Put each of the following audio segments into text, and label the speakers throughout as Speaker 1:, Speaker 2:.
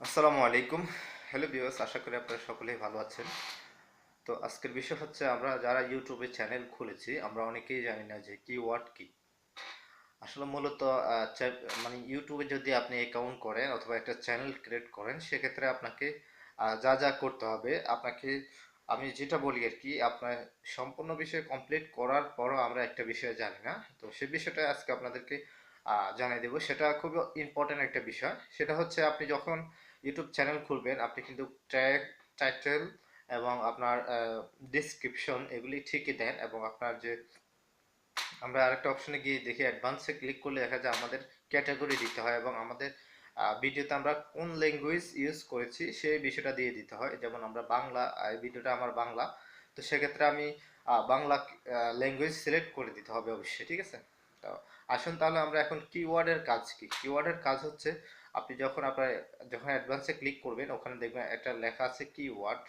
Speaker 1: আসসালামু আলাইকুম। Hello viewers, আশা করি আপনারা সকলেই ভালো আছেন। তো আজকের বিষয় হচ্ছে, আমরা যারা ইউটিউবে চ্যানেল খুলেছি আমরা অনেকেই জানি না যে কিওয়ার্ড কি। আসলে মূলত মানে ইউটিউবে যদি আপনি অ্যাকাউন্ট করেন অথবা একটা চ্যানেল ক্রিয়েট করেন, সেক্ষেত্রে আপনাকে যা যা করতে হবে আপনাকে, আমি যেটা বলি আর কি, আপনার সম্পূর্ণ বিষয় কমপ্লিট করার পরও আমরা একটা বিষয় জানি না। তো সেই বিষয়টা আজকে আপনাদেরকে জানিয়ে দেবো। সেটা খুব ইম্পর্টেন্ট একটা বিষয়। সেটা হচ্ছে, আপনি যখন ইউটিউব চ্যানেল খুলবেন আপনি কিন্তু ট্যাগ, টাইটেল এবং আপনার ডিসক্রিপশন এগুলি ঠিকই দেন। এবং আপনার যে, আমরা আরেকটা অপশনে গিয়ে দেখি, অ্যাডভান্সে ক্লিক করলে দেখা যায় আমাদের ক্যাটাগরি দিতে হয় এবং আমাদের ভিডিওতে আমরা কোন ল্যাঙ্গুয়েজ ইউজ করেছি সেই বিষয়টা দিয়ে দিতে হয়। যেমন আমরা বাংলা, এই ভিডিওটা আমার বাংলা, তো সেক্ষেত্রে আমি বাংলা ল্যাঙ্গুয়েজ সিলেক্ট করে দিতে হবে অবশ্যই, ঠিক আছে। তো আসুন তাহলে আমরা এখন কিওয়ার্ডের কাজ কি। কিওয়ার্ডের কাজ হচ্ছে, আপনি যখন অ্যাডভান্সে ক্লিক করবেন ওখানে দেখবেন একটা লেখা আছে কিওয়ার্ড,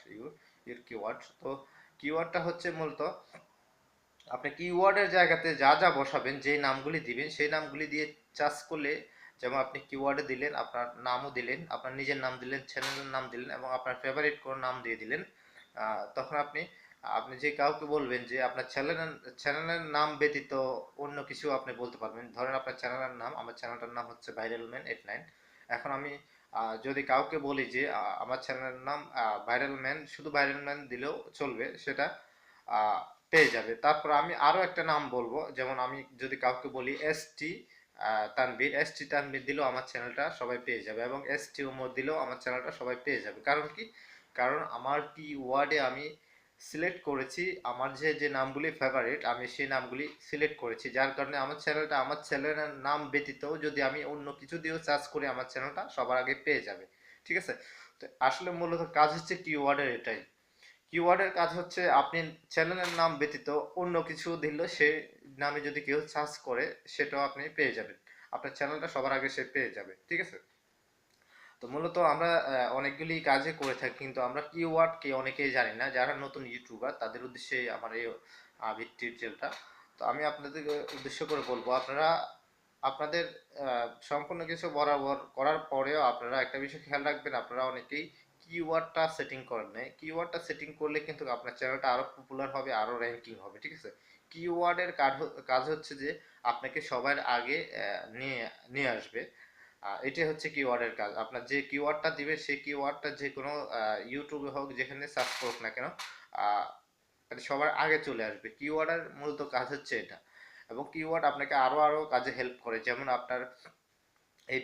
Speaker 1: ইউর কিওয়ার্ড। তো কিওয়ার্ডটা হচ্ছে মূলত আপনি কিওয়ার্ডের জায়গাতে যা যা বসাবেন, যে নামগুলি দিবেন সেই নামগুলি দিয়ে চার্জ করলে, যেমন আপনি কিওয়ার্ডে দিলেন, আপনার নামও দিলেন, আপনার নিজের নাম দিলেন, চ্যানেলের নাম দিলেন এবং আপনার ফেভারিট কোনো নাম দিয়ে দিলেন। তখন আপনি আপনি যে কাউকে বলবেন যে আপনার চ্যানেলের নাম ব্যতীত অন্য কিছু আপনি বলতে পারবেন। ধরেন আপনার চ্যানেলের নাম, আমার চ্যানেলটার নাম হচ্ছে ভাইরাল ম্যান 89। এখন আমি যদি কাউকে বলি যে আমার চ্যানেলের নাম ভাইরাল ম্যান, শুধু ভাইরাল ম্যান দিলেও চলবে, সেটা আহ, পেয়ে যাবে। তারপর আমি আরো একটা নাম বলবো, যেমন আমি যদি কাউকে বলি ST তানভীর, ST তানভীর দিলেও আমার চ্যানেলটা সবাই পেয়ে যাবে এবং ST উমর দিলেও আমার চ্যানেলটা সবাই পেয়ে যাবে। কারণ কি? কারণ আমার কি ওয়ার্ডে আমি সিলেক্ট করেছি, আমার যে যে নামগুলি ফেভারিট আমি সেই নামগুলি সিলেক্ট করেছি, যার কারণে আমার চ্যানেলের নাম ব্যতীত যদি আমি অন্য কিছু দিয়েও সার্চ করি আমার চ্যানেলটা সবার আগে পেয়ে যাবে, ঠিক আছে। তো আসলে মূলত কাজ হচ্ছে কিওয়ার্ডের এটাই। কিওয়ার্ডের কাজ হচ্ছে, আপনি চ্যানেলের নাম ব্যতীত অন্য কিছু দিলে সে নামে যদি কেউ সার্চ করে সেটাও আপনি পেয়ে যাবেন। আপনার চ্যানেলটা সবার আগে সে পেয়ে যাবে, ঠিক আছে। তো মূলত আমরা অনেকগুলি কাজে করে থাকি, কিন্তু আমরা কিওয়ার্ড কি অনেকেই জানি না। যারা নতুন ইউটিউবার তাদের উদ্দেশ্যে আমার এই টিউটোরিয়ালটা। তো আমি আপনাদের উদ্দেশ্য করে বলবো, আপনারা আপনাদের সম্পূর্ণ কিছু বরাবর করার পরেও আপনারা একটা বিষয় খেয়াল রাখবেন, আপনারা অনেকেই কিওয়ার্ডটা সেটিং করেন নাই। কিওয়ার্ডটা সেটিং করলে কিন্তু আপনার চ্যানেলটা আরো পপুলার হবে, আরো র্যাঙ্কিং হবে, ঠিক আছে। কিওয়ার্ডের কাজ হচ্ছে যে আপনাকে সবার আগে নিয়ে নিয়ে আসবে। এটাই হচ্ছে কিওয়ার্ডের কাজ। আপনার যে কিওয়ার্ডটা দিবে সেই কিওয়ার্ডটা যে কোনো ইউটিউবে হোক, যেখানে সার্চ করুক না কেন, আহ, মানে সবার আগে চলে আসবে। কিওয়ার্ডের মূলত কাজ হচ্ছে এটা। এবং কিওয়ার্ড আপনাকে আরো আরো কাজে হেল্প করে। যেমন আপনার এই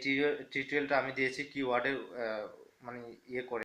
Speaker 1: টিউটোরিয়ালটা আমি দিয়েছি কিওয়ার্ডের মানে ইয়ে করে।